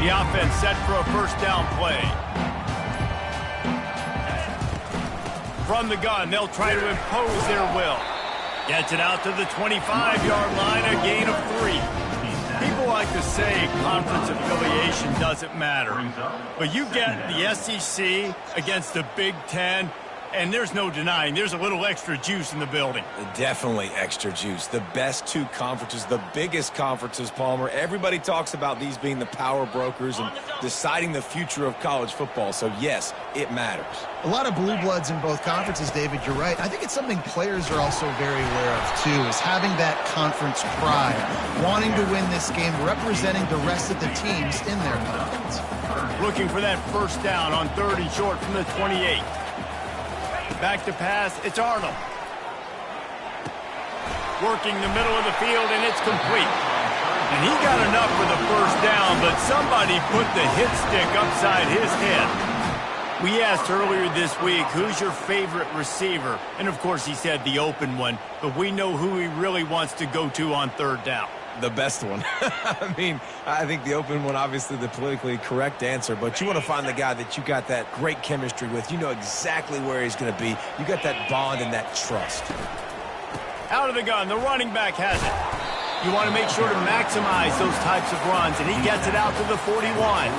The offense set for a first down play. From the gun, they'll try to impose their will. Gets it out to the 25-yard line, a gain of 3. People like to say conference affiliation doesn't matter. But you get the SEC against the Big Ten, and there's no denying there's a little extra juice in the building. Definitely extra juice. The best two conferences, the biggest conferences, Palmer. Everybody talks about these being the power brokers and deciding the future of college football. So, yes, it matters. A lot of blue bloods in both conferences, David. You're right. I think it's something players are also very aware of, too, is having that conference pride, wanting to win this game, representing the rest of the teams in their conference. Looking for that first down on 3rd and short from the 28. Back to pass, it's Arnold. Working the middle of the field, and it's complete. And he got enough for the first down, but somebody put the hit stick upside his head. We asked earlier this week, who's your favorite receiver? And, of course, he said the open one, but we know who he really wants to go to on 3rd down. The best one. I mean, I think the open one, obviously the politically correct answer, but you want to find the guy that you got that great chemistry with. You know exactly where he's going to be. You got that bond and that trust. Out of the gun, the running back has it. You want to make sure to maximize those types of runs, and he gets it out to the 41.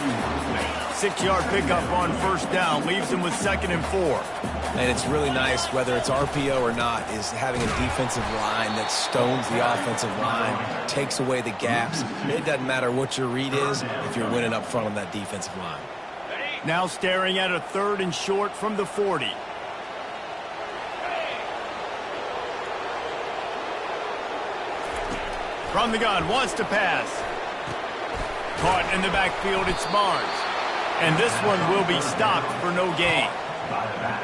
6-yard pickup on first down, leaves him with 2nd and 4. And it's really nice, whether it's RPO or not, is having a defensive line that stones the offensive line, takes away the gaps. It doesn't matter what your read is if you're winning up front on that defensive line. Now staring at a 3rd and short from the 40. From the gun, wants to pass. Caught in the backfield, it's Barnes. And this one will be stopped for no gain.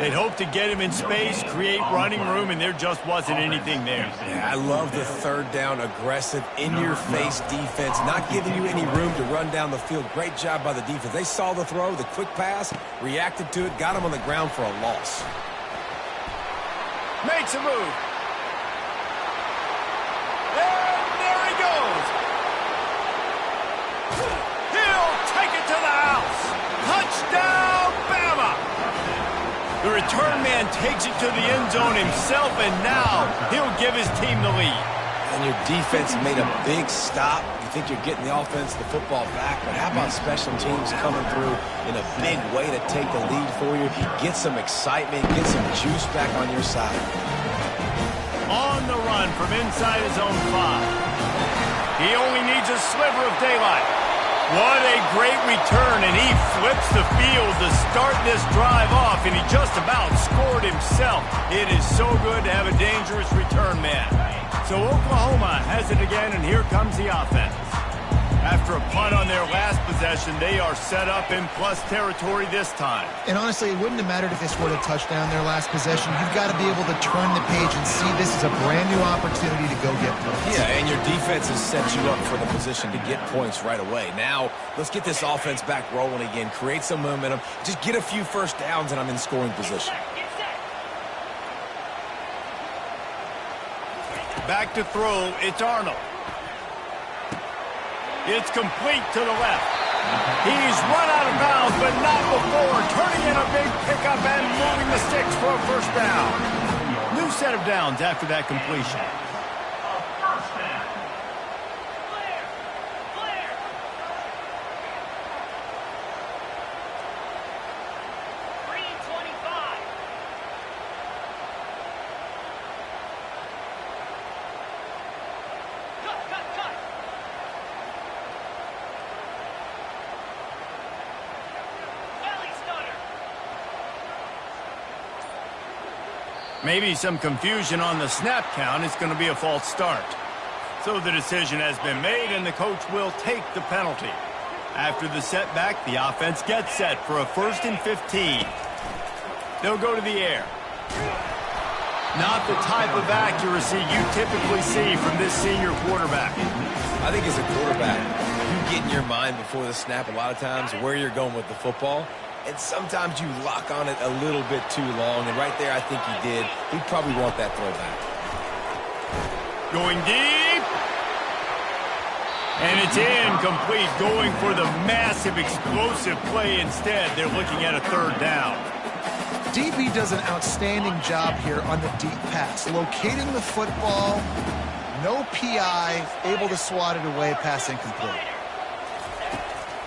They'd hope to get him in space, create running room, and there just wasn't anything there. Yeah, I love the 3rd down, aggressive, in-your-face defense, not giving you any room to run down the field. Great job by the defense. They saw the throw, the quick pass, reacted to it, got him on the ground for a loss. Makes a move. And there he goes. He'll take it to the house. Touchdown, Bama! The return man takes it to the end zone himself, and now he'll give his team the lead. And your defense made a big stop. You think you're getting the offense, the football back, but how about special teams coming through in a big way to take the lead for you? Get some excitement, get some juice back on your side. On the run from inside his own 5. He only needs a sliver of daylight. What a great return, and he flips the field to start this drive off, and he just about scored himself. It is so good to have a dangerous return man. So Oklahoma has it again, and here comes the offense. After a punt on their last possession, they are set up in plus territory this time. And honestly, it wouldn't have mattered if they scored a touchdown their last possession. You've got to be able to turn the page and see this is a brand new opportunity to go get points. Yeah, and your defense has set you up for the position to get points right away. Now, let's get this offense back rolling again, create some momentum, just get a few first downs, and I'm in scoring position. Back to throw, it's Arnold. It's complete to the left. He's run out of bounds, but not before. Turning in a big pickup and moving the sticks for a first down. New set of downs after that completion. Maybe some confusion on the snap count. It's going to be a false start. So the decision has been made, and the coach will take the penalty. After the setback, the offense gets set for a 1st and 15. They'll go to the air. Not the type of accuracy you typically see from this senior quarterback. I think as a quarterback, you get in your mind before the snap a lot of times where you're going with the football. And sometimes you lock on it a little bit too long. And right there, I think he did. He'd probably want that throwback. Going deep. And it's incomplete, going for the massive explosive play instead. They're looking at a third down. DB does an outstanding job here on the deep pass, locating the football, no PI, able to swat it away, pass incomplete.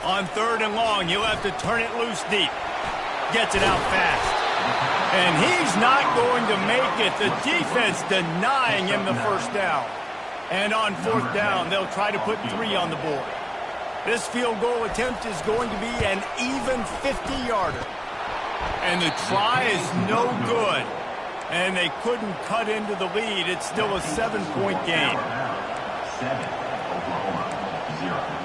On third and long, you'll have to turn it loose deep. Gets it out fast. And he's not going to make it. The defense denying him the first down. And on fourth down, they'll try to put 3 on the board. This field goal attempt is going to be an even 50-yarder. And the try is no good. And they couldn't cut into the lead. It's still a 7-point game. 7, Oklahoma, 0.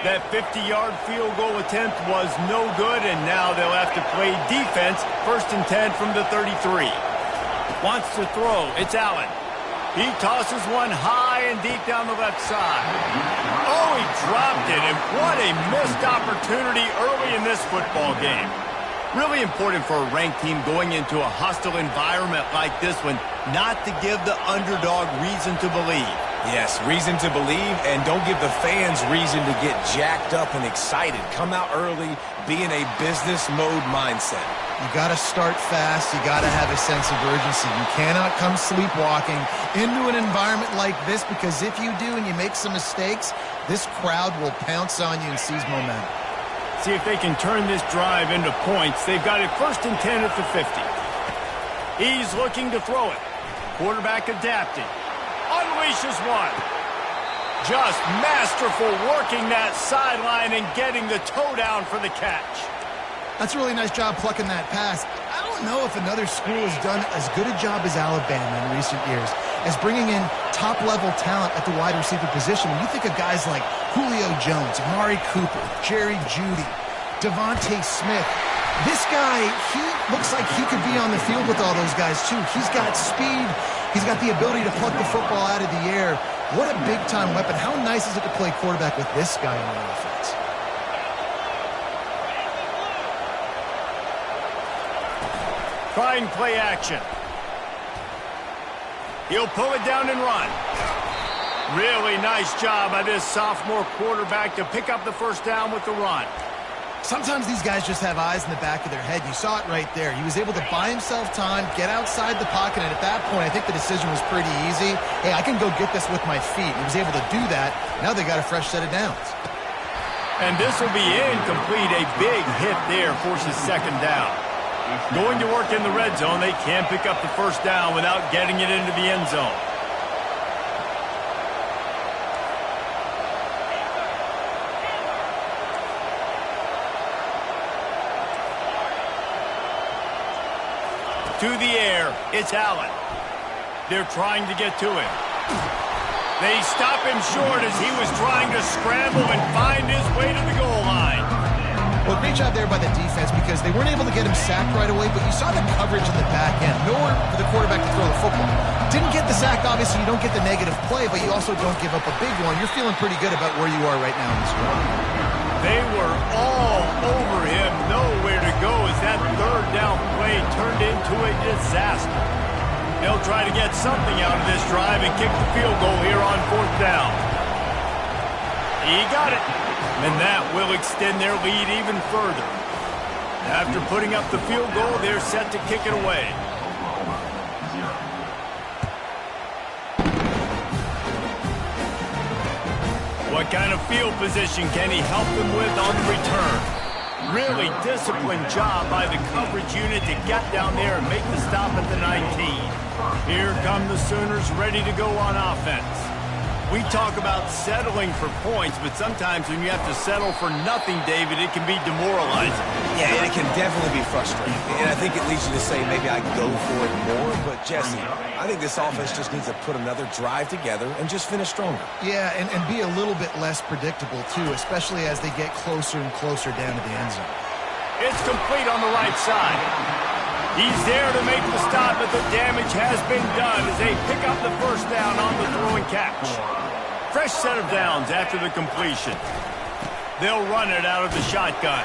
That 50-yard field goal attempt was no good, and now they'll have to play defense. First and 10 from the 33. Wants to throw. It's Allen. He tosses one high and deep down the left side. Oh, he dropped it, and what a missed opportunity early in this football game. Really important for a ranked team going into a hostile environment like this one, not to give the underdog reason to believe. Yes, reason to believe, and don't give the fans reason to get jacked up and excited. Come out early, be in a business mode mindset. You got to start fast. You got to have a sense of urgency. You cannot come sleepwalking into an environment like this, because if you do and you make some mistakes, this crowd will pounce on you and seize momentum. See if they can turn this drive into points. They've got it first and 10 at the 50. He's looking to throw it. Quarterback adapting. Unleashes one. Just masterful working that sideline and getting the toe down for the catch. That's a really nice job plucking that pass. I don't know if another school has done as good a job as Alabama in recent years as bringing in top-level talent at the wide receiver position. When you think of guys like Julio Jones, Amari Cooper, Jerry Jeudy, Devontae Smith, this guy, he looks like he could be on the field with all those guys too. He's got speed. He's got the ability to pluck the football out of the air. What a big-time weapon. How nice is it to play quarterback with this guy on the offense? Try and play action. He'll pull it down and run. Really nice job by this sophomore quarterback to pick up the first down with the run. Sometimes these guys just have eyes in the back of their head. You saw it right there. He was able to buy himself time, get outside the pocket, and at that point, I think the decision was pretty easy. Hey, I can go get this with my feet. He was able to do that. Now they got a fresh set of downs. And this will be incomplete. A big hit there forces second down. Going to work in the red zone. They can't pick up the first down without getting it into the end zone. To the air, it's Allen. They're trying to get to him. They stop him short as he was trying to scramble and find his way to the goal line. Well, great job there by the defense, because they weren't able to get him sacked right away, but you saw the coverage in the back end. Nowhere for the quarterback to throw the football. Didn't get the sack, obviously. You don't get the negative play, but you also don't give up a big one. You're feeling pretty good about where you are right now in this drive. They were all over him, nowhere to go as that third down play turned into a disaster. They'll try to get something out of this drive and kick the field goal here on fourth down. He got it, and that will extend their lead even further. After putting up the field goal, they're set to kick it away. What kind of field position can he help them with on the return? Really disciplined job by the coverage unit to get down there and make the stop at the 19. Here come the Sooners ready to go on offense. We talk about settling for points, but sometimes when you have to settle for nothing, David, it can be demoralizing. Yeah, and it can definitely be frustrating. And I think it leads you to say maybe I go for it more. But, Jesse, I think this offense just needs to put another drive together and just finish stronger. Yeah, and be a little bit less predictable, too, especially as they get closer and closer down to the end zone. It's complete on the right side. He's there to make the stop, but the damage has been done as they pick up the first down on the throwing catch. Fresh set of downs after the completion. They'll run it out of the shotgun.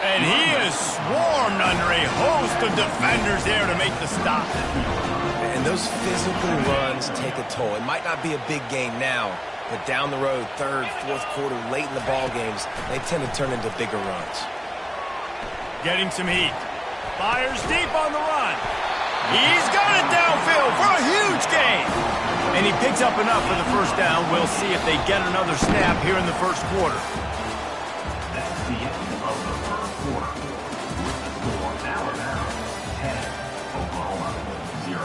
And he is swarmed under a host of defenders there to make the stop. And those physical runs take a toll. It might not be a big game now, but down the road, third, fourth quarter, late in the ball games, they tend to turn into bigger runs. Getting some heat. Fires deep on the run. He's got it downfield for a huge gain. And he picks up enough for the first down. We'll see if they get another snap here in the first quarter. That's the end of the first quarter. With the score, Alabama 10, Oklahoma 0.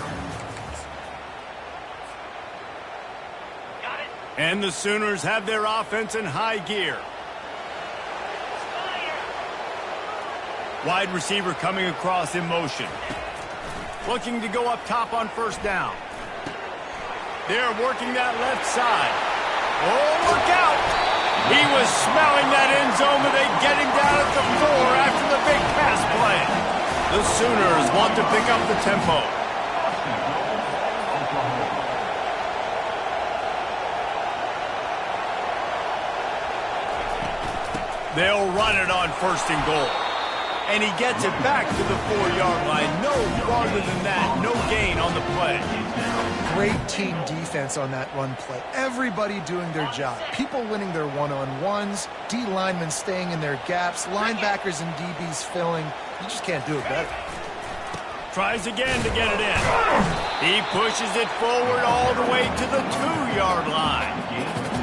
And the Sooners have their offense in high gear. Wide receiver coming across in motion. Looking to go up top on first down. They're working that left side. Oh, look out! He was smelling that end zone, but they get him down at the 4 after the big pass play. The Sooners want to pick up the tempo. They'll run it on first and goal. And he gets it back to the 4-yard line. No farther than that. No gain on the play. Great team defense on that run play. Everybody doing their job. People winning their one-on-ones. D linemen staying in their gaps. Linebackers and DBs filling. You just can't do it better. Tries again to get it in. He pushes it forward all the way to the 2-yard line.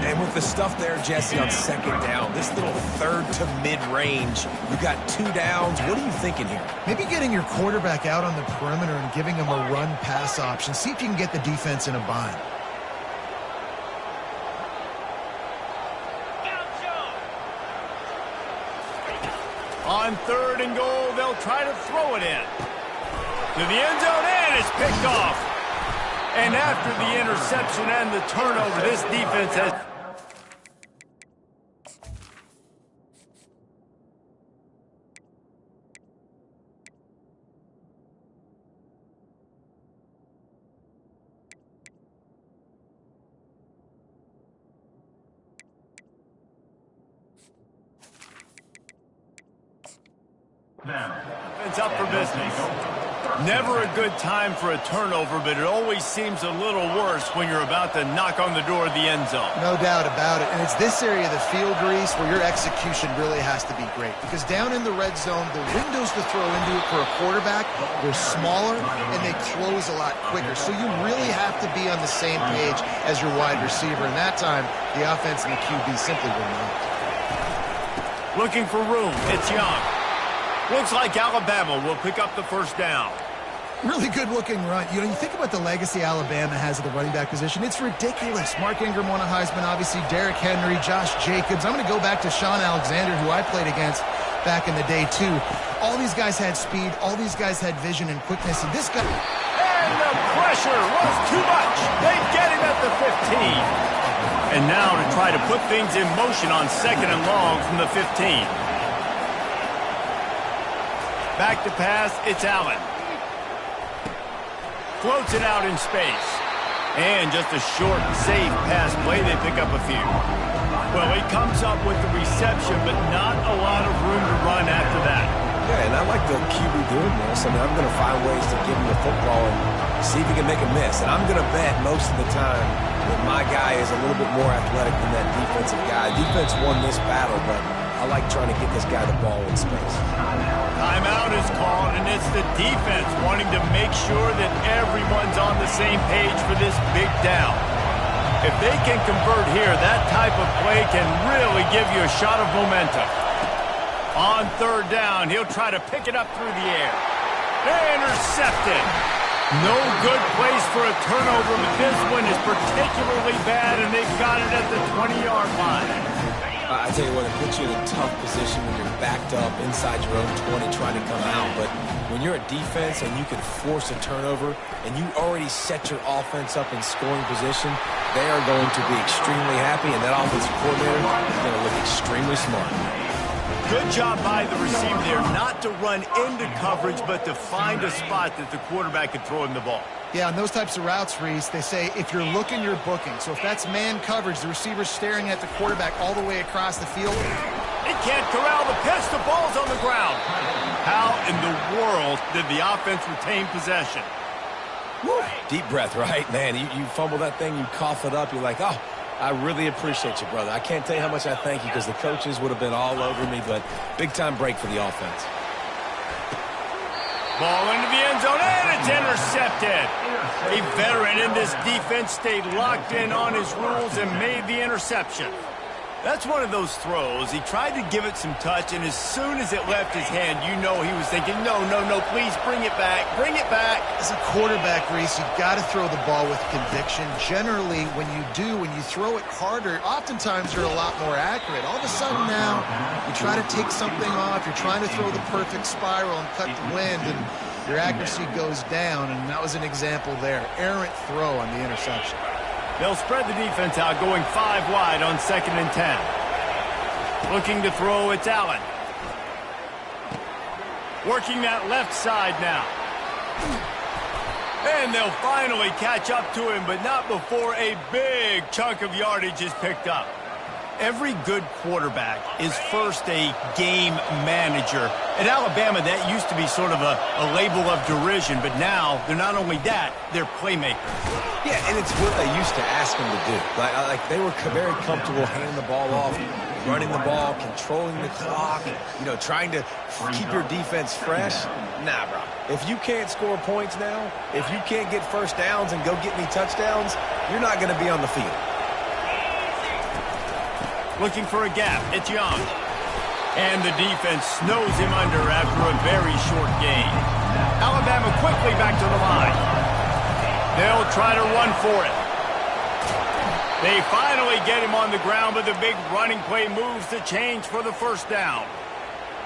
And with the stuff there, Jesse, on second down, this little third to mid-range, you got 2 downs. What are you thinking here? Maybe getting your quarterback out on the perimeter and giving him a run-pass option. See if you can get the defense in a bind. On third and goal, they'll try to throw it in. To the end zone, and it's picked off. And after the interception and the turnover, this defense has... It's up for business. Never a good time for a turnover, but it always seems a little worse when you're about to knock on the door of the end zone. No doubt about it. And it's this area of the field, Reese, where your execution really has to be great. Because down in the red zone, the windows to throw into it for a quarterback, they're smaller and they close a lot quicker. So you really have to be on the same page as your wide receiver. And that time, the offense and the QB simply were not. Looking for room. It's Young. Looks like Alabama will pick up the first down. Really good-looking run. You know, you think about the legacy Alabama has at the running back position. It's ridiculous. Mark Ingram won a Heisman, obviously Derrick Henry, Josh Jacobs. I'm going to go back to Sean Alexander, who I played against back in the day, too. All these guys had speed. All these guys had vision and quickness. And this guy... And the pressure was too much. They get him at the 15. And now to try to put things in motion on second and long from the 15. Back to pass, it's Allen. Floats it out in space. And just a short, safe pass play, they pick up a few. Well, he comes up with the reception, but not a lot of room to run after that. Yeah, and I like the QB doing this. I mean, I'm going to find ways to give him the football and see if he can make a miss. And I'm going to bet most of the time that my guy is a little bit more athletic than that defensive guy. Defense won this battle, but I like trying to get this guy the ball in space. Timeout is called, and it's the defense wanting to make sure that everyone's on the same page for this big down. If they can convert here, that type of play can really give you a shot of momentum. On third down, he'll try to pick it up through the air. Intercepted. No good place for a turnover, but this one is particularly bad, and they've got it at the 20-yard line. I tell you what, it puts you in a tough position when you're backed up inside your own 20 trying to come out. But when you're a defense and you can force a turnover and you already set your offense up in scoring position, they are going to be extremely happy, and that offensive coordinator is going to look extremely smart. Good job by the receiver there, not to run into coverage, but to find a spot that the quarterback could throw him the ball. Yeah, on those types of routes, Reese, they say if you're looking, you're booking. So if that's man coverage, the receiver's staring at the quarterback all the way across the field. He can't corral the pitch. The ball's on the ground. How in the world did the offense retain possession? Woo. Deep breath, right? Man, you fumble that thing, you cough it up, you're like, oh, I really appreciate you, brother. I can't tell you how much I thank you because the coaches would have been all over me, but big-time break for the offense. Ball into the end zone, and it's intercepted. A veteran in this defense stayed locked in on his rules and made the interception. That's one of those throws. He tried to give it some touch, and as soon as it left his hand, you know he was thinking, no, please bring it back, bring it back. As a quarterback, Reese, you've got to throw the ball with conviction. Generally, when you throw it harder, oftentimes you're a lot more accurate. All of a sudden now, you try to take something off, you're trying to throw the perfect spiral and cut the wind, and your accuracy goes down, and that was an example there. Errant throw on the interception. They'll spread the defense out, going 5 wide on 2nd and 10. Looking to throw, it's Allen. Working that left side now. And they'll finally catch up to him, but not before a big chunk of yardage is picked up. Every good quarterback is first a game manager. At Alabama, that used to be sort of a label of derision, but now they're not only that, they're playmakers. Yeah, and it's what they used to ask them to do. Like they were very comfortable handing the ball off, running the ball, controlling the clock, trying to keep your defense fresh. Nah, bro. If you can't score points now, if you can't get first downs and go get me touchdowns, you're not going to be on the field. Looking for a gap. It's Young. And the defense snows him under after a very short gain. Alabama quickly back to the line. They'll try to run for it. They finally get him on the ground, but the big running play moves the change for the first down.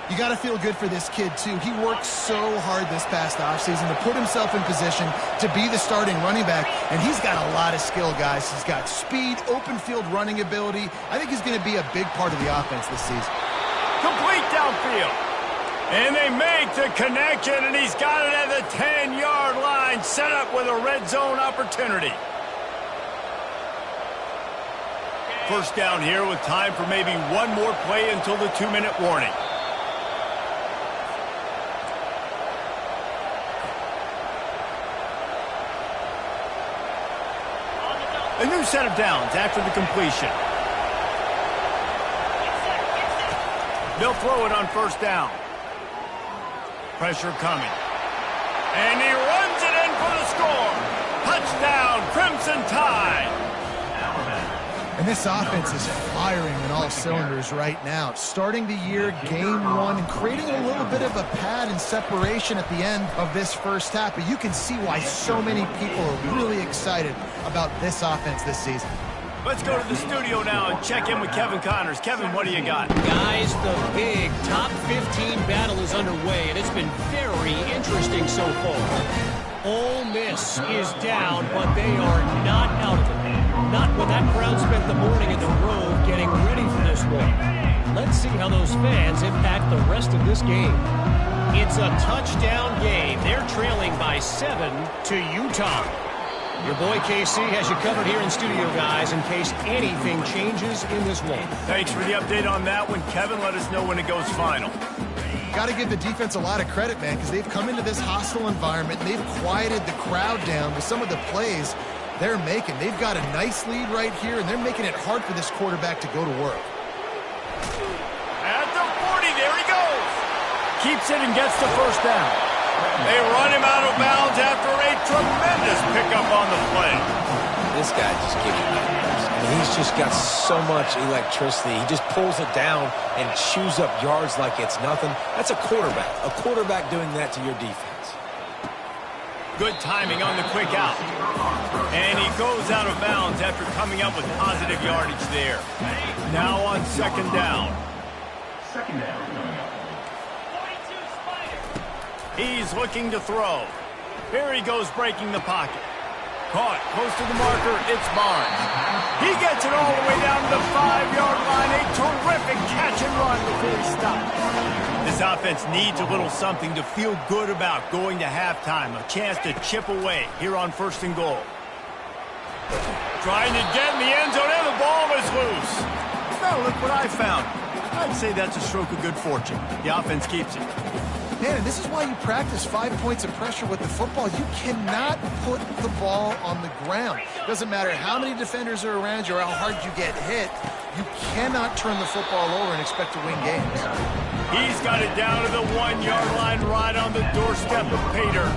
You got to feel good for this kid, too. He worked so hard this past offseason to put himself in position to be the starting running back, and he's got a lot of skill, guys. He's got speed, open field running ability. I think he's going to be a big part of the offense this season. Complete downfield. And they make the connection, and he's got it at the 10-yard line, set up with a red zone opportunity. First down here with time for maybe one more play until the 2-minute warning. A new set of downs after the completion. They'll throw it on first down. Pressure coming. And he runs it in for the score. Touchdown, Crimson Tide. And this offense is firing on all cylinders right now. Starting the year, game one, and creating a little bit of a pad and separation at the end of this first half. But you can see why so many people are really excited about this offense this season. Let's go to the studio now and check in with Kevin Connors. Kevin, what do you got? Guys, the big top 15 battle is underway, and it's been very interesting so far. Ole Miss is down, but they are not out of it. Not when that crowd spent the morning in the Grove getting ready for this one. Let's see how those fans impact the rest of this game. It's a touchdown game. They're trailing by 7 to Utah. Your boy KC has you covered here in studio, guys, in case anything changes in this one. Thanks for the update on that one, Kevin. Let us know when it goes final. Got to give the defense a lot of credit, man, because they've come into this hostile environment and they've quieted the crowd down with some of the plays they're making. They've got a nice lead right here, and they're making it hard for this quarterback to go to work. At the 40, there he goes. Keeps it and gets the first down. They run him out of bounds after a tremendous pickup on the play. This guy just gives you numbers. I mean, he's just got so much electricity. He just pulls it down and chews up yards like it's nothing. That's a quarterback. A quarterback doing that to your defense. Good timing on the quick out. And he goes out of bounds after coming up with positive yardage there. Now on second down. Second down. He's looking to throw. Here he goes breaking the pocket. Caught close to the marker. It's Barnes. He gets it all the way down to the 5-yard line. A terrific catch and run before he stops. This offense needs a little something to feel good about going to halftime. A chance to chip away here on 1st and goal. Trying to get in the end zone, and the ball is loose. Now look what I found. I'd say that's a stroke of good fortune. The offense keeps it. Man, and this is why you practice 5 points of pressure with the football. You cannot put the ball on the ground. Doesn't matter how many defenders are around you or how hard you get hit. You cannot turn the football over and expect to win games. He's got it down to the 1-yard line right on the doorstep of Pater.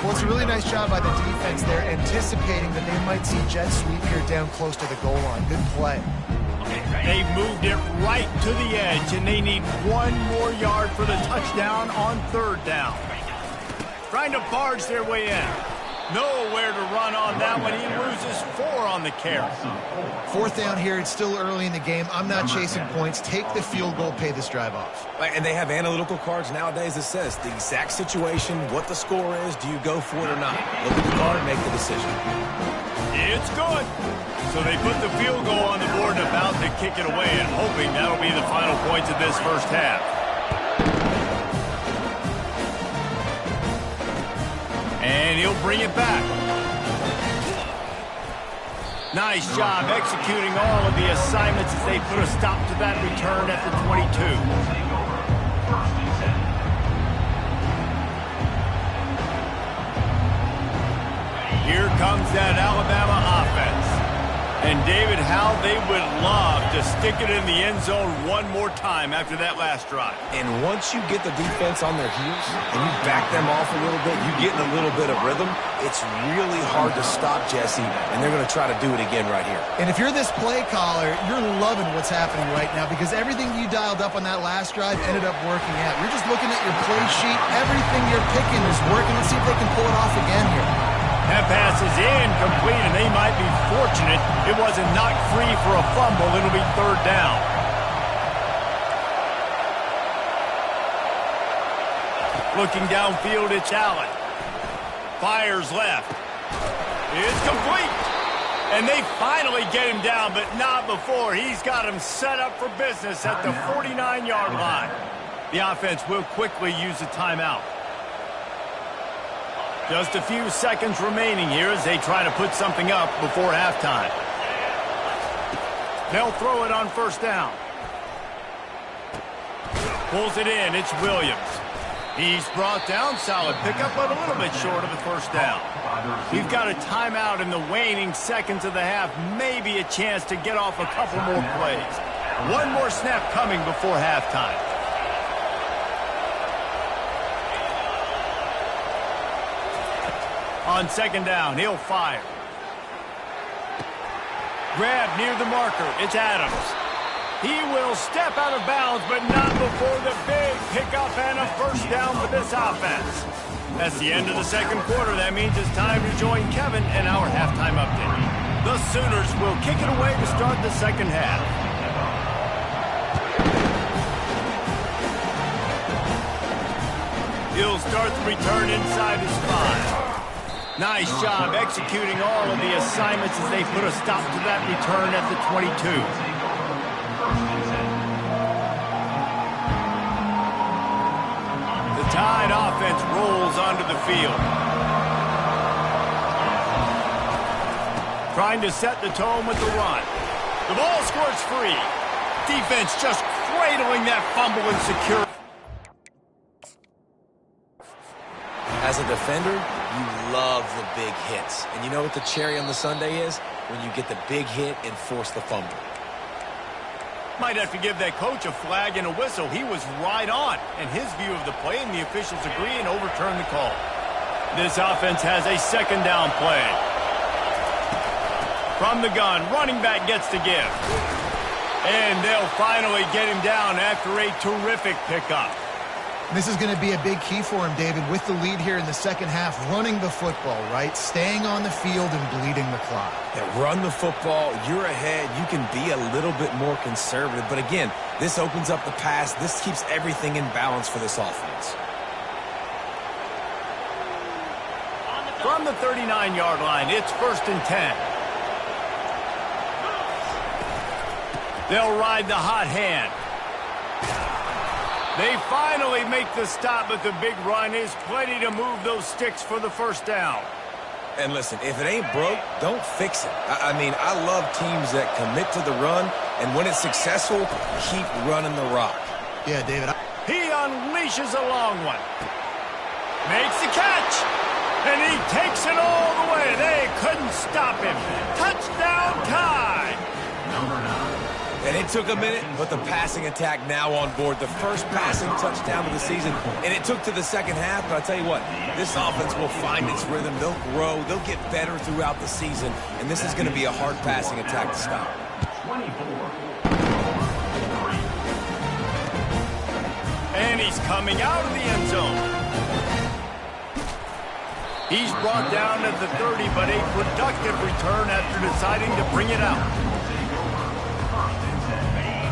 Well, it's a really nice job by the defense there, anticipating that they might see jet sweep here down close to the goal line. Good play. They've moved it right to the edge, and they need 1 more yard for the touchdown on 3rd down. Trying to barge their way in. Nowhere to run on that one. He loses 4 on the carry. 4th down here. It's still early in the game. I'm not chasing points. Take the field goal, pay this drive off. And they have analytical cards nowadays that says the exact situation, what the score is, do you go for it or not? Look at the card and make the decision. It's good. So they put the field goal on the board and about to kick it away, and hoping that'll be the final points of this first half. And he'll bring it back. Nice job executing all of the assignments as they put a stop to that return at the 22. Here comes that Alabama offense. And, David, how they would love to stick it in the end zone 1 more time after that last drive. And once you get the defense on their heels and you back them off a little bit, you get in a little bit of rhythm, it's really hard to stop Jesse, and they're going to try to do it again right here. And if you're this play caller, you're loving what's happening right now because everything you dialed up on that last drive ended up working out. You're just looking at your play sheet. Everything you're picking is working. Let's see if they can pull it off again here. That pass is incomplete, and they might be fortunate it wasn't knocked free for a fumble. It'll be 3rd down. Looking downfield, it's Allen. Fires left. It's complete. And they finally get him down, but not before. He's got him set up for business at the 49-yard line. The offense will quickly use a timeout. Just a few seconds remaining here as they try to put something up before halftime. They'll throw it on 1st down. Pulls it in. It's Williams. He's brought down. Solid pickup, but a little bit short of the 1st down. We've got a timeout in the waning seconds of the half. Maybe a chance to get off a couple more plays. 1 more snap coming before halftime. On 2nd down, he'll fire. Grab near the marker. It's Adams. He will step out of bounds, but not before the big pickup and a 1st down for this offense. That's the end of the 2nd quarter. That means it's time to join Kevin and our halftime update. The Sooners will kick it away to start the 2nd half. He'll start the return inside his 5. Nice job executing all of the assignments as they put a stop to that return at the 22. The Tide offense rolls onto the field. Trying to set the tone with the run. The ball squirts free. Defense just cradling that fumble and secure. As a defender, you love the big hits. And you know what the cherry on the sundae is? When you get the big hit and force the fumble. Might have to give that coach a flag and a whistle. He was right on in his view of the play, and the officials agree and overturn the call. This offense has a 2nd down play. From the gun, running back gets to give. And they'll finally get him down after a terrific pickup. This is going to be a big key for him, David, with the lead here in the 2nd half, running the football, right? Staying on the field and bleeding the clock. Yeah, run the football. You're ahead. You can be a little bit more conservative. But again, this opens up the pass. This keeps everything in balance for this offense. From the 39-yard line, it's 1st and 10. They'll ride the hot hand. They finally make the stop, but the big run is plenty to move those sticks for the 1st down. And listen, if it ain't broke, don't fix it. I mean, I love teams that commit to the run, and when it's successful, keep running the rock. Yeah, David. He unleashes a long one. Makes the catch. And he takes it all the way. They couldn't stop him. Touchdown tie. Number 9. And it took a minute, but the passing attack now on board. The first passing touchdown of the season, and it took to the second half. But I'll tell you what, this offense will find its rhythm. They'll grow. They'll get better throughout the season. And this is going to be a hard passing attack to stop. 24. And he's coming out of the end zone. He's brought down at the 30, but a productive return after deciding to bring it out.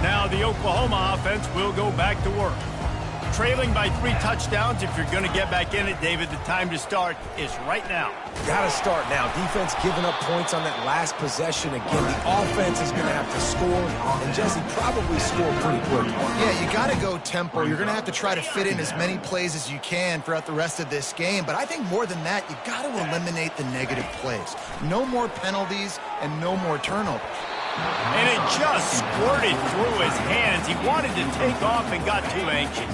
Now the Oklahoma offense will go back to work. Trailing by 3 touchdowns. If you're going to get back in it, David, the time to start is right now. Got to start now. Defense giving up points on that last possession. Again, the offense is going to have to score, and Jesse probably score pretty quickly. Yeah, you got to go tempo. You're going to have to try to fit in as many plays as you can throughout the rest of this game. But I think more than that, you got to eliminate the negative plays. No more penalties and no more turnovers. And it just squirted through his hands. He wanted to take off and got too anxious.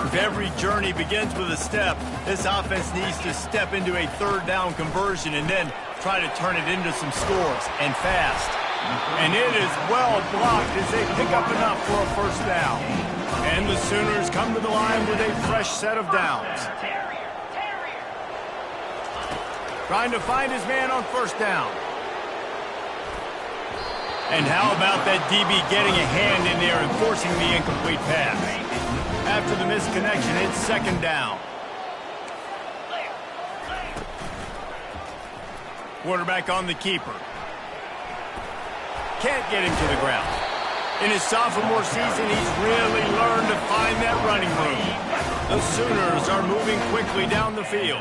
If every journey begins with a step, this offense needs to step into a 3rd down conversion and then try to turn it into some scores, and fast. And it is well blocked as they pick up enough for a 1st down. And the Sooners come to the line with a fresh set of downs. Trying to find his man on 1st down. And how about that DB getting a hand in there and forcing the incomplete pass? After the misconnection, it's 2nd down. Quarterback on the keeper. Can't get him to the ground. In his sophomore season, he's really learned to find that running room. The Sooners are moving quickly down the field.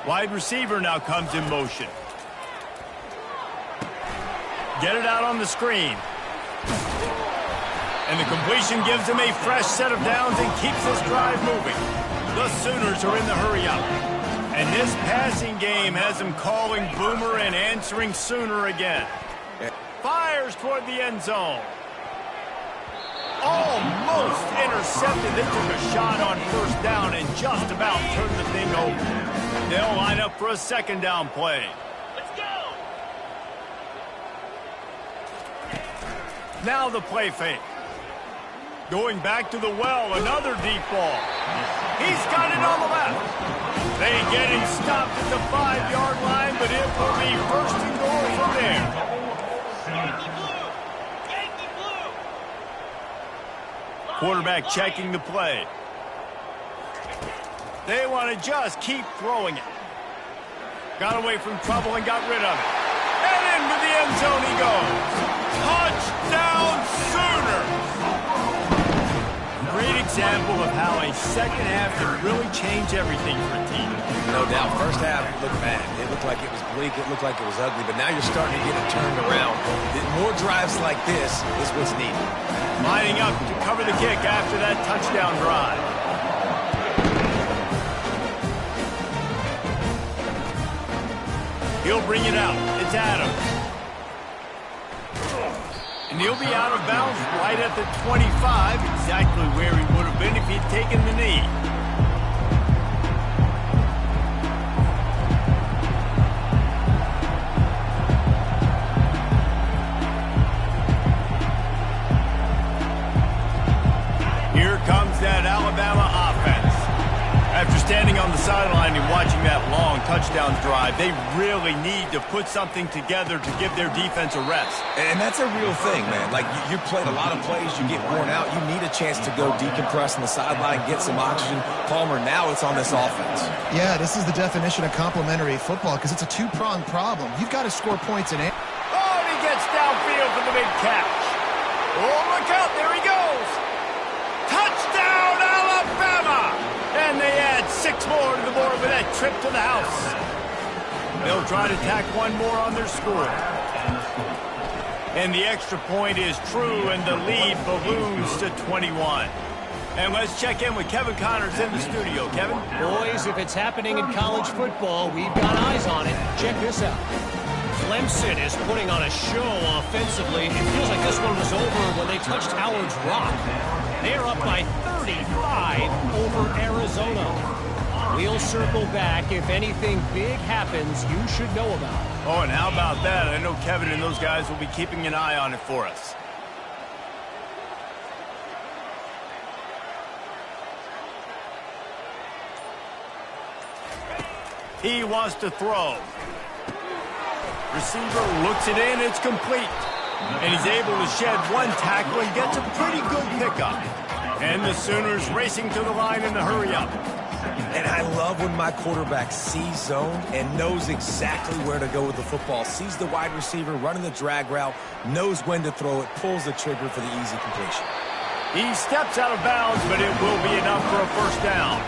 Wide receiver now comes in motion. Get it out on the screen. And the completion gives him a fresh set of downs and keeps this drive moving. The Sooners are in the hurry-up. And this passing game has him calling Boomer and answering Sooner again. Fires toward the end zone. Almost intercepted. They took a shot on 1st down and just about turned the thing over. They'll line up for a 2nd down play. Now the play fake. Going back to the well, another deep ball. He's got it on the left. They get him stopped at the 5-yard line, but it will be 1st and goal from there. Quarterback checking the play. They want to just keep throwing it. Got away from trouble and got rid of it. And into the end zone he goes. Touchdown, Sooners! Great example of how a 2nd half can really change everything for a team. No doubt. 1st half looked bad. It looked like it was bleak. It looked like it was ugly. But now you're starting to get it turned around. More drives like this is what's needed. Lining up to cover the kick after that touchdown drive. He'll bring it out. It's Adams. And he'll be out of bounds right at the 25, exactly where he would have been if he'd taken the knee. Here comes that Alabama offense. After standing on the sideline and watching that long touchdown drive, they really need to put something together to give their defense a rest. And that's a real thing, man. Like, you played a lot of plays, you get worn out, you need a chance to go decompress on the sideline, get some oxygen. Palmer, now it's on this offense. Yeah, this is the definition of complementary football because it's a 2-pronged problem. You've got to score points in it. Oh, and he gets downfield for the big catch. Oh, look out, there he goes. Touchdown, Alabama! And they add add 6 more to the board with that trip to the house. They'll try to tack one more on their score. And the extra point is true, and the lead balloons to 21. And let's check in with Kevin Connors in the studio. Kevin? Boys, if it's happening in college football, we've got eyes on it. Check this out. Clemson is putting on a show offensively. It feels like this one was over when they touched Howard's Rock. They're up by 35 over Arizona. We'll circle back. If anything big happens, you should know about it. Oh, and how about that? I know Kevin and those guys will be keeping an eye on it for us. He wants to throw. Receiver looks it in, it's complete. And he's able to shed one tackle and gets a pretty good pickup. And the Sooners racing to the line in the hurry-up. And I love when my quarterback sees zone and knows exactly where to go with the football. Sees the wide receiver running the drag route, knows when to throw it, pulls the trigger for the easy completion. He steps out of bounds, but it will be enough for a first down.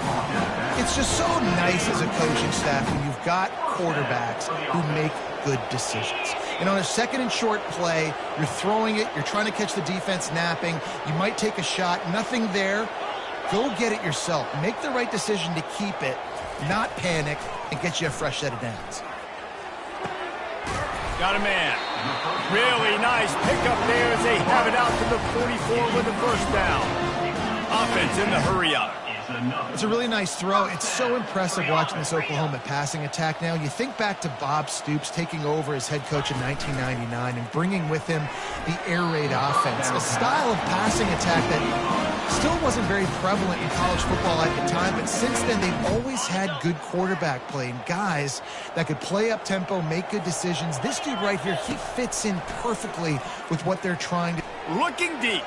It's just so nice as a coaching staff when you've got quarterbacks who make good decisions. And on a second and short play, you're throwing it, you're trying to catch the defense napping, you might take a shot, nothing there. Go get it yourself. Make the right decision to keep it, not panic, and get you a fresh set of downs. Got a man. Really nice pickup there as they have it out to the 44 with the first down. Offense in the hurry-up. It's a really nice throw. It's so impressive watching this Oklahoma passing attack now. You think back to Bob Stoops taking over as head coach in 1999 and bringing with him the air raid offense, a style of passing attack that still wasn't very prevalent in college football at the time, but since then they've always had good quarterback play and guys that could play up tempo, make good decisions. This dude right here, he fits in perfectly with what they're trying to do. Looking deep.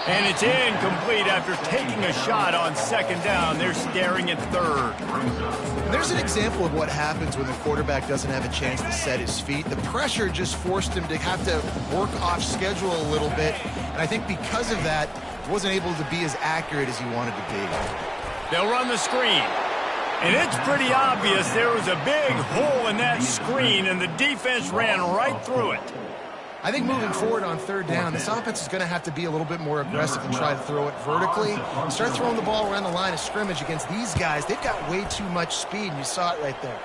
And it's incomplete after taking a shot on second down. They're staring at third. There's an example of what happens when the quarterback doesn't have a chance to set his feet. The pressure just forced him to have to work off schedule a little bit. And I think because of that, he wasn't able to be as accurate as he wanted to be. They'll run the screen. And it's pretty obvious there was a big hole in that screen, and the defense ran right through it. I think moving forward on third down, this offense is going to have to be a little bit more aggressive and try to throw it vertically. Start throwing the ball around the line of scrimmage against these guys. They've got way too much speed, and you saw it right there.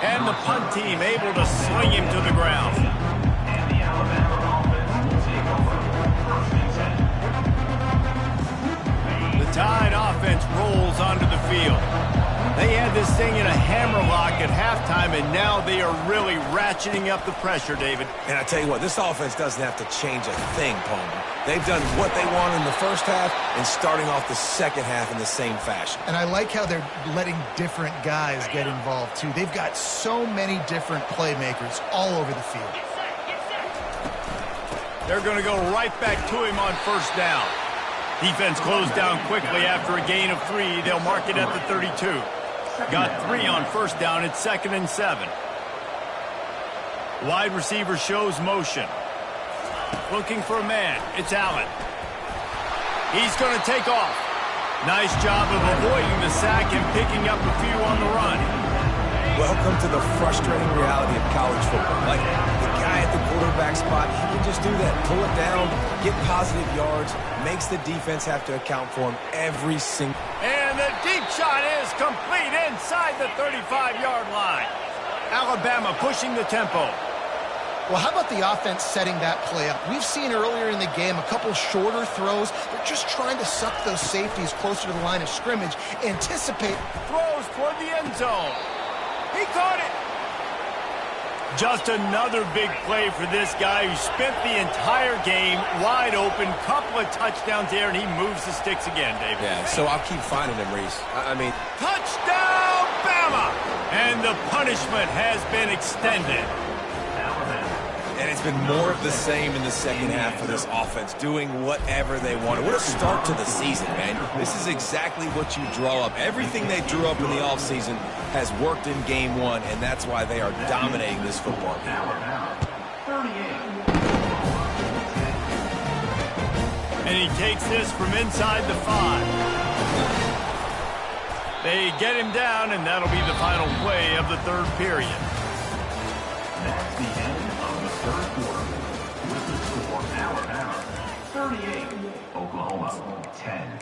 And the punt team able to sling him to the ground. And the Alabama offense will take over first and 10. The Tide offense rolls onto the field. They had this thing in a hammerlock at halftime, and now they are really ratcheting up the pressure, David. And I tell you what, this offense doesn't have to change a thing, Palmer. They've done what they want in the first half and starting off the second half in the same fashion. And I like how they're letting different guys get involved, too. They've got so many different playmakers all over the field. They're going to go right back to him on first down. Defense closed down quickly after a gain of 3. They'll mark it at the 32. Got 3 on first down. It's 2nd and 7. Wide receiver shows motion. Looking for a man. It's Allen. He's going to take off. Nice job of avoiding the sack and picking up a few on the run. Welcome to the frustrating reality of college football. Like, the guy at the quarterback spot, he can just do that. Pull it down, get positive yards, makes the defense have to account for him every single... And the deep shot is complete inside the 35-yard line. Alabama pushing the tempo. Well, how about the offense setting that play up? We've seen earlier in the game a couple shorter throws. They're just trying to suck those safeties closer to the line of scrimmage, anticipate. Throws toward the end zone. He caught it. Just another big play for this guy who spent the entire game wide open. Couple of touchdowns there, and he moves the sticks again, David. Yeah, so I'll keep finding him, Reese. I mean... Touchdown, Bama! And the punishment has been extended. And it's been more of the same in the second half for this offense, doing whatever they want. What a start to the season, man. This is exactly what you draw up. Everything they drew up in the offseason has worked in game 1, and that's why they are dominating this football game. And he takes this from inside the 5. They get him down, and that'll be the final play of the third period. That's the end of the third quarter. With the score, Alabama 38, Oklahoma 10.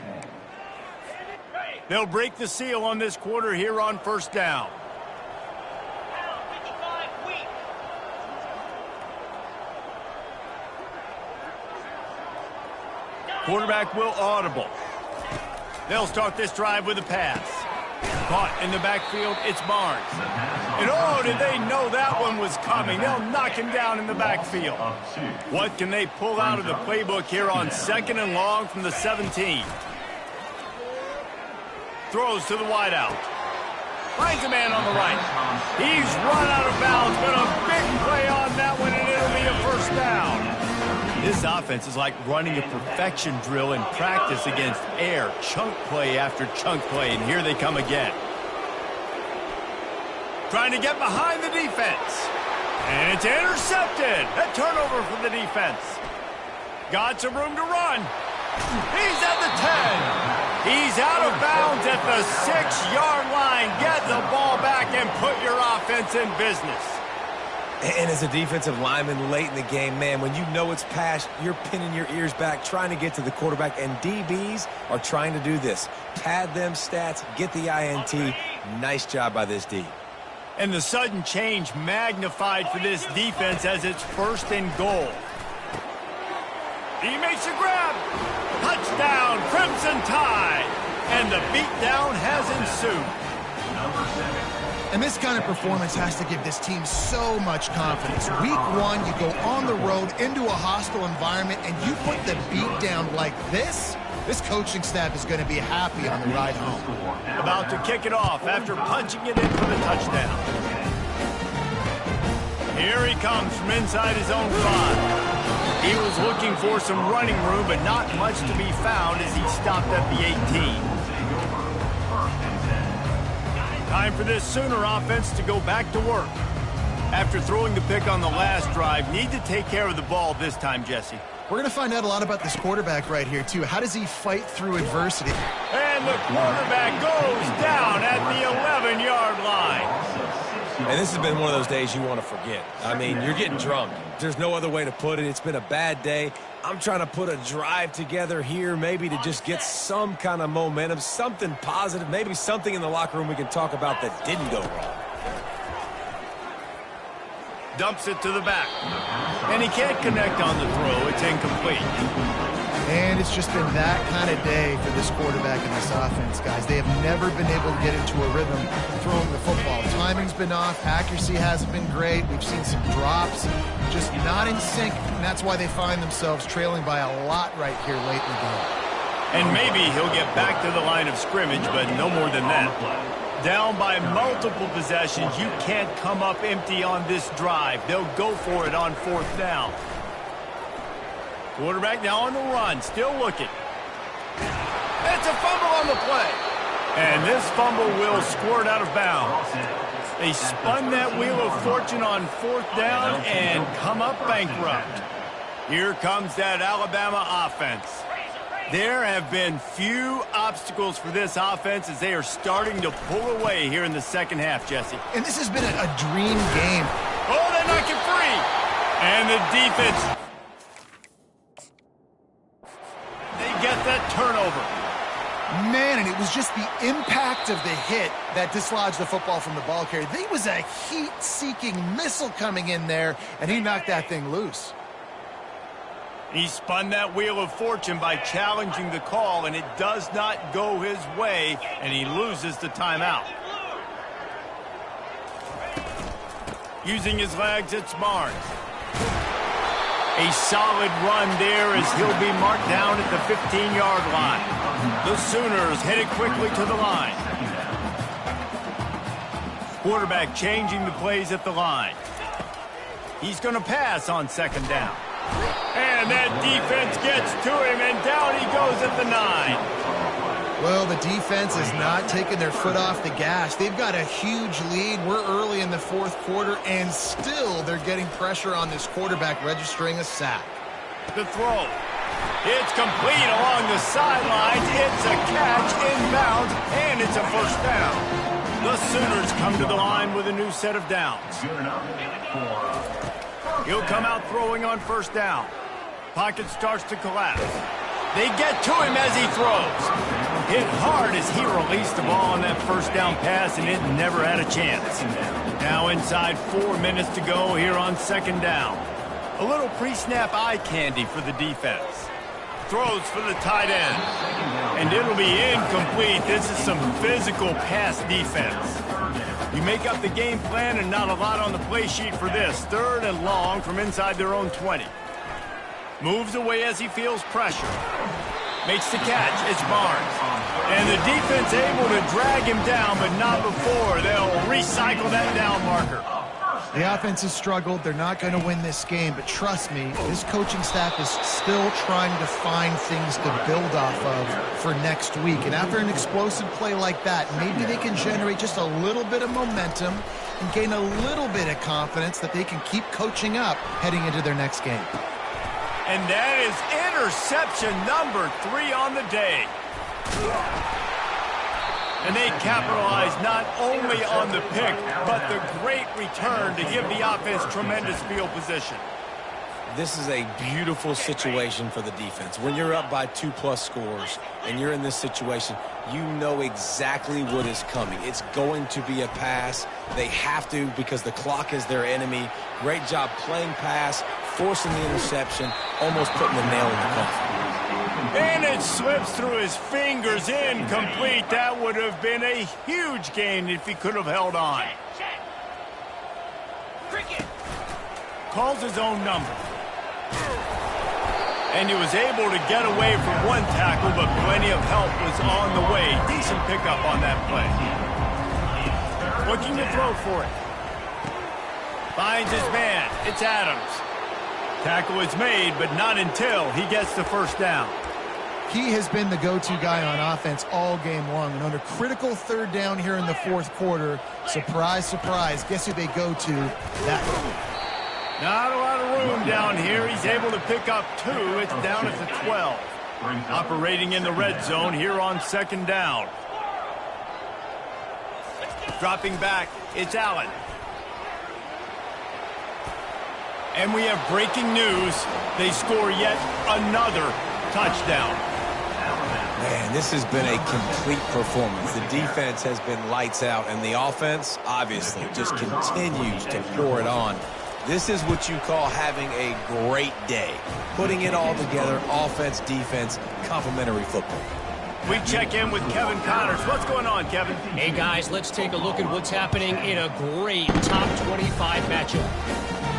They'll break the seal on this quarter here on first down. Quarterback will audible. They'll start this drive with a pass. Caught in the backfield, it's Barnes. And oh, did they know that one was coming? They'll knock him down in the backfield. What can they pull out of the playbook here on 2nd and long from the 17? Throws to the wideout. Finds a man on the right. He's run out of bounds, but a big play on that one, and it'll be a first down. This offense is like running a perfection drill in practice against air, chunk play after chunk play, and here they come again. Trying to get behind the defense. And it's intercepted. A turnover for the defense. Got some room to run. He's at the 10. He's out of bounds at the 6-yard line. Get the ball back and put your offense in business. And as a defensive lineman late in the game, man, when you know it's past, you're pinning your ears back, trying to get to the quarterback, and DBs are trying to do this. Pad them stats, get the INT. Nice job by this D. And the sudden change magnified for this defense as it's 1st and goal. He makes a grab. Touchdown, Crimson Tide. And the beatdown has ensued. And this kind of performance has to give this team so much confidence. Week 1, you go on the road into a hostile environment, and you put the beat down like this. This coaching staff is going to be happy on the ride home. About to kick it off after punching it in for the touchdown. Here he comes from inside his own 5. He was looking for some running room, but not much to be found as he stopped at the 18. Time for this Sooner offense to go back to work. After throwing the pick on the last drive, need to take care of the ball this time, Jesse. We're going to find out a lot about this quarterback right here, too. How does he fight through adversity? And the quarterback goes down at the 11-yard line. And this has been one of those days you want to forget. I mean, you're getting drunk. There's no other way to put it. It's been a bad day. I'm trying to put a drive together here, maybe to just get some kind of momentum, something positive, maybe something in the locker room we can talk about that didn't go wrong. Dumps it to the back. And he can't connect on the throw. It's incomplete. And it's just been that kind of day for this quarterback and this offense, guys. They have never been able to get into a rhythm throwing the football. Timing's been off. Accuracy hasn't been great. We've seen some drops. Just not in sync, and that's why they find themselves trailing by a lot right here late in the game. And maybe he'll get back to the line of scrimmage, but no more than that. Down by multiple possessions, you can't come up empty on this drive. They'll go for it on 4th down. Quarterback now on the run, still looking. That's a fumble on the play. And this fumble will squirt out of bounds. They spun that wheel of fortune on 4th down and come up bankrupt. Here comes that Alabama offense. There have been few obstacles for this offense as they are starting to pull away here in the second half, Jesse. And this has been a dream game. Oh, they knock it free. And the defense, they get that turnover. Man, and it was just the impact of the hit that dislodged the football from the ball carrier. There was a heat-seeking missile coming in there, and he knocked that thing loose. He spun that wheel of fortune by challenging the call, and it does not go his way, and he loses the timeout. Using his legs, it's Barnes. A solid run there as he'll be marked down at the 15-yard line. The Sooners headed quickly to the line. Quarterback changing the plays at the line. He's going to pass on 2nd down. And that defense gets to him, and down he goes at the 9. Well, the defense is not taking their foot off the gas. They've got a huge lead. We're early in the 4th quarter, and still they're getting pressure on this quarterback, registering a sack. The throw. It's complete along the sidelines. It's a catch inbounds, and it's a first down. The Sooners come to the line with a new set of downs. He'll come out throwing on first down. Pocket starts to collapse. They get to him as he throws. Hit hard as he released the ball on that first down pass, and it never had a chance. Now inside 4 minutes to go here on second down. A little pre-snap eye candy for the defense. Throws for the tight end. And it'll be incomplete. This is some physical pass defense. You make up the game plan and not a lot on the play sheet for this. Third and long from inside their own 20. Moves away as he feels pressure. Makes the catch. It's Barnes. And the defense able to drag him down, but not before. They'll recycle that down marker. The offense has struggled. They're not going to win this game, but trust me, this coaching staff is still trying to find things to build off of for next week. And after an explosive play like that, maybe they can generate just a little bit of momentum and gain a little bit of confidence that they can keep coaching up heading into their next game. And that is interception number 3 on the day. And they capitalize not only on the pick, but the great return to give the offense tremendous field position. This is a beautiful situation for the defense. When you're up by 2+ scores and you're in this situation, you know exactly what is coming. It's going to be a pass. They have to because the clock is their enemy. Great job playing pass, forcing the interception, almost putting the nail in the coffin. And it slips through his fingers, incomplete. That would have been a huge gain if he could have held on. Calls his own number. And he was able to get away from one tackle, but plenty of help was on the way. Decent pickup on that play. Looking to throw for it. Finds his man. It's Adams. Tackle is made, but not until he gets the first down. He has been the go-to guy on offense all game long. And under critical third down here in the fourth quarter, surprise, surprise, guess who they go to? That one. Not a lot of room down here. He's able to pick up 2. It's down at the 12. Operating in the red zone here on second down. Dropping back, it's Allen. And we have breaking news. They score yet another touchdown. Man, this has been a complete performance. The defense has been lights out, and the offense, obviously, just continues to pour it on. This is what you call having a great day. Putting it all together, offense, defense, complementary football. We check in with Kevin Connors. What's going on, Kevin? Hey, guys, let's take a look at what's happening in a great top 25 matchup.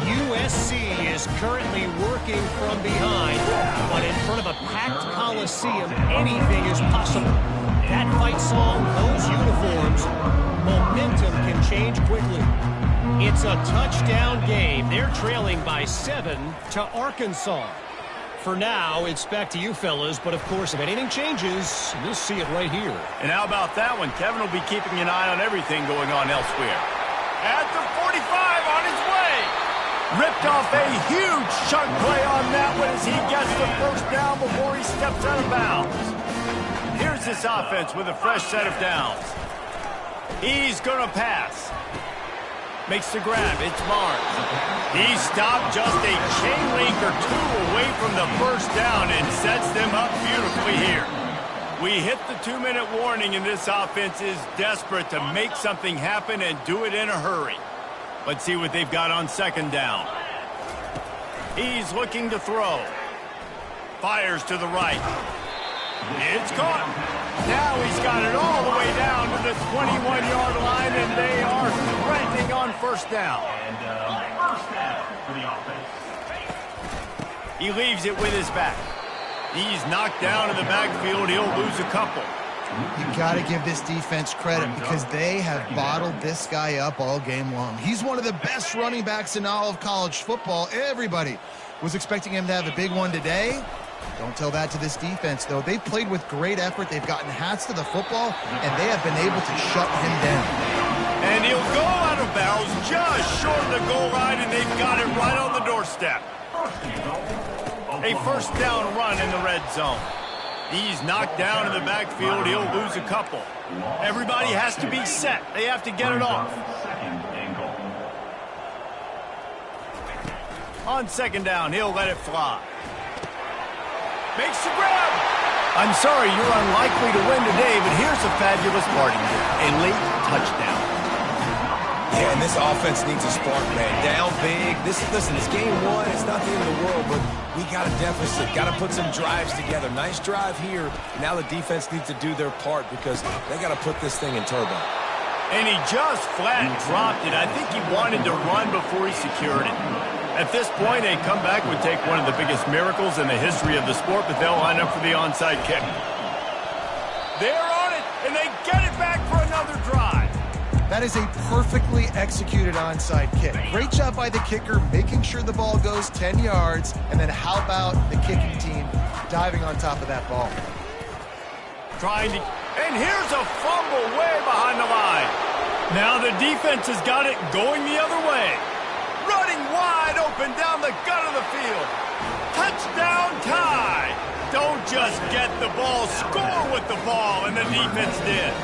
USC is currently working from behind, but in front of a packed Coliseum, anything is possible. That fight song, those uniforms, momentum can change quickly. It's a touchdown game. They're trailing by 7 to Arkansas. For now, it's back to you fellas, but of course, if anything changes, you'll see it right here. And how about that one? Kevin will be keeping an eye on everything going on elsewhere. At the 45 on his way. Ripped off a huge chunk play on that one as he gets the first down before he steps out of bounds. Here's this offense with a fresh set of downs. He's going to pass. Makes the grab. It's Barnes. He stopped just a chain link or 2 away from the first down and sets them up beautifully here. We hit the 2-minute warning, and this offense is desperate to make something happen and do it in a hurry. Let's see what they've got on second down. He's looking to throw. Fires to the right. It's caught. Now he's got it all the way down to the 21-yard line, and they are threatening on first down. First down for the offense. He leaves it with his back. He's knocked down in the backfield. He'll lose a couple. You got to give this defense credit because they have bottled this guy up all game long. He's one of the best running backs in all of college football. Everybody was expecting him to have a big one today. Don't tell that to this defense, though. They've played with great effort. They've gotten hats to the football, and they have been able to shut him down. And he'll go out of bounds just short of the goal line, and they've got it right on the doorstep. A first down run in the red zone. He's knocked down in the backfield. He'll lose a couple. Everybody has to be set. They have to get it off. On second down, he'll let it fly. Makes the grab. I'm sorry, you're unlikely to win today, but here's a fabulous parting gift. A late touchdown. Yeah, and this offense needs a spark, man. Down big. Listen, it's game one. It's not the end of the world, but we got a deficit. Got to put some drives together. Nice drive here. Now the defense needs to do their part because they got to put this thing in turbo. And he just flat dropped it. I think he wanted to run before he secured it. At this point, a comeback would take one of the biggest miracles in the history of the sport, but they'll line up for the onside kick. They're on it, and they get it back for another drive. That is a perfectly executed onside kick. Great job by the kicker, making sure the ball goes 10 yards, and then how about the kicking team diving on top of that ball? And here's a fumble way behind the line. Now the defense has got it going the other way. Running wide open down the gut of the field. Touchdown tie. Don't just get the ball, score with the ball, and the defense did.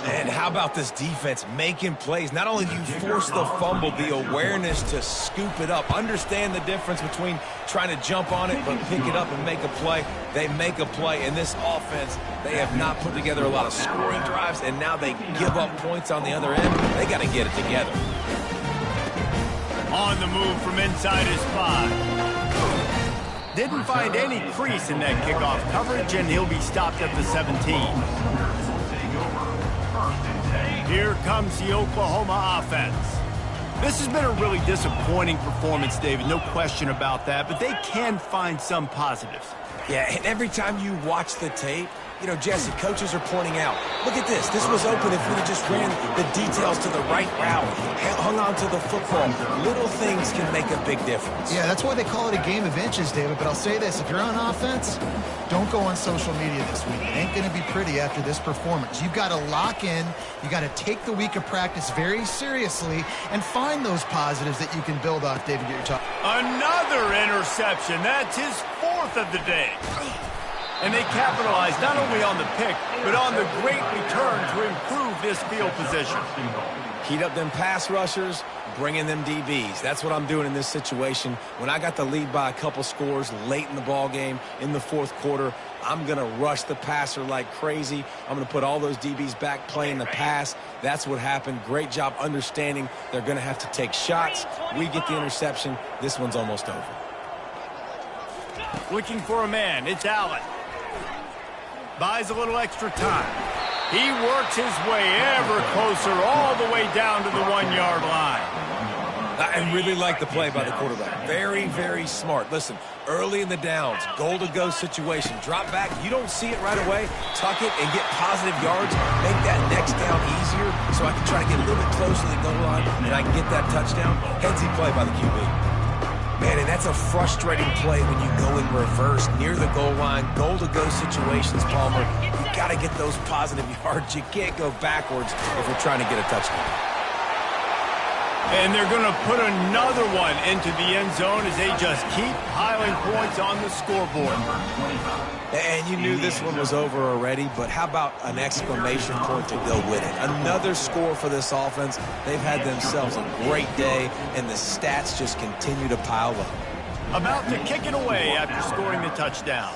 And how about this defense making plays? Not only do you force the fumble, the awareness to scoop it up. Understand the difference between trying to jump on it but pick it up and make a play. They make a play. In this offense, they have not put together a lot of scoring drives, and now they give up points on the other end. They got to get it together. On the move from inside his 5. Didn't find any crease in that kickoff coverage, and he'll be stopped at the 17. Here comes the Oklahoma offense. This has been a really disappointing performance, David, no question about that, but they can find some positives. Yeah, and every time you watch the tape, you know, Jesse, coaches are pointing out, look at this. This was open if we just ran the details to the right route, hung on to the football. Little things can make a big difference. Yeah, that's why they call it a game of inches, David. But I'll say this, if you're on offense, don't go on social media this week. It ain't going to be pretty after this performance. You've got to lock in. You got to take the week of practice very seriously and find those positives that you can build off, David, get your talk. Another interception. That's his 4th of the day. And they capitalized not only on the pick, but on the great return to improve this field position. Heat up them pass rushers, bring in them DBs. That's what I'm doing in this situation. When I got the lead by a couple scores late in the ball game in the 4th quarter, I'm going to rush the passer like crazy. I'm going to put all those DBs back playing the pass. That's what happened. Great job understanding they're going to have to take shots. We get the interception. This one's almost over. Looking for a man. It's Allen. Buys a little extra time. He works his way ever closer all the way down to the 1-yard line. I really like the play by the quarterback. Very, very smart. Listen, early in the downs, goal-to-go situation. Drop back. You don't see it right away. Tuck it and get positive yards. Make that next down easier so I can try to get a little bit closer to the goal line and I can get that touchdown. Headsy play by the QB. Man, and that's a frustrating play when you go in reverse near the goal line, goal-to-go situations, Palmer. You've got to get those positive yards. You can't go backwards if we're trying to get a touchdown. And they're going to put another one into the end zone as they just keep piling points on the scoreboard. And you knew this one was over already, but how about an exclamation point to go with it? Another score for this offense. They've had themselves a great day, and the stats just continue to pile up. About to kick it away after scoring the touchdown.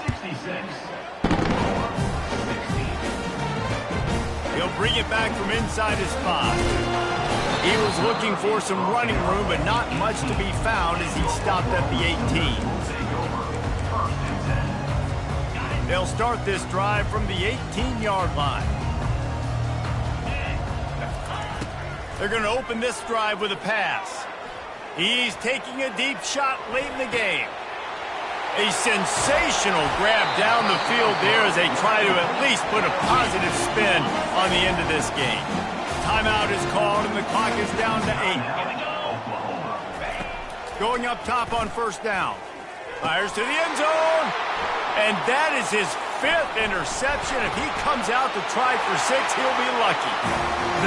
He'll bring it back from inside his 5. He was looking for some running room, but not much to be found as he stopped at the 18. They'll start this drive from the 18-yard line. They're going to open this drive with a pass. He's taking a deep shot late in the game. A sensational grab down the field there as they try to at least put a positive spin on the end of this game. Timeout is called and the clock is down to 8. Going up top on first down. Fires to the end zone. And that is his 5th interception. If he comes out to try for 6, he'll be lucky.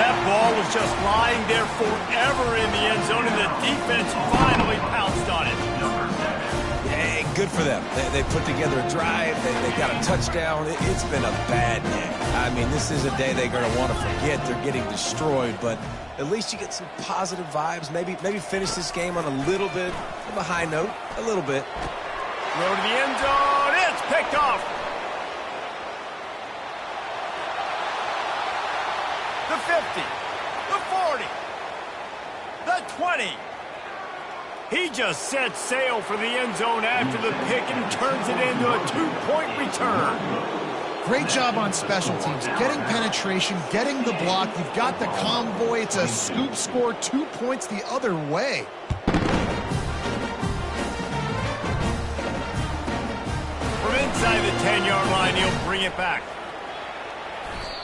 That ball was just lying there forever in the end zone, and the defense finally pounced on it. Yeah, good for them. They put together a drive. They got a touchdown. It's been a bad day. I mean, this is a day they're going to want to forget. They're getting destroyed, but at least you get some positive vibes. Maybe finish this game on a little bit of a high note, a little bit. Throw to the end zone. It's picked off. The 50, the 40, the 20. He just set sail for the end zone after the pick and turns it into a 2-point return. Great job on special teams, getting penetration, getting the block. You've got the convoy. It's a scoop score, 2 points the other way. From inside the 10-yard line, he'll bring it back.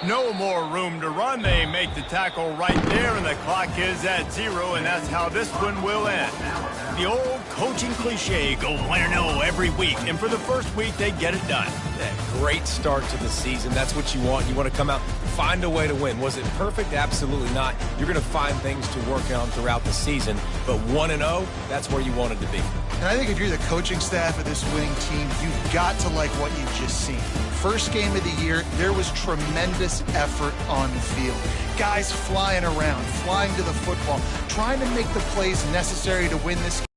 No more room to run. They make the tackle right there, and the clock is at 0, and that's how this one will end. The old coaching cliche, go win or no every week, and for the first week, they get it done. Yeah, great start to the season. That's what you want. You want to come out, find a way to win. Was it perfect? Absolutely not. You're going to find things to work on throughout the season, but 1-0, that's where you wanted to be. And I think if you're the coaching staff of this winning team, you've got to like what you've just seen. First game of the year, there was tremendous effort on the field. Guys flying around, flying to the football, trying to make the plays necessary to win this game.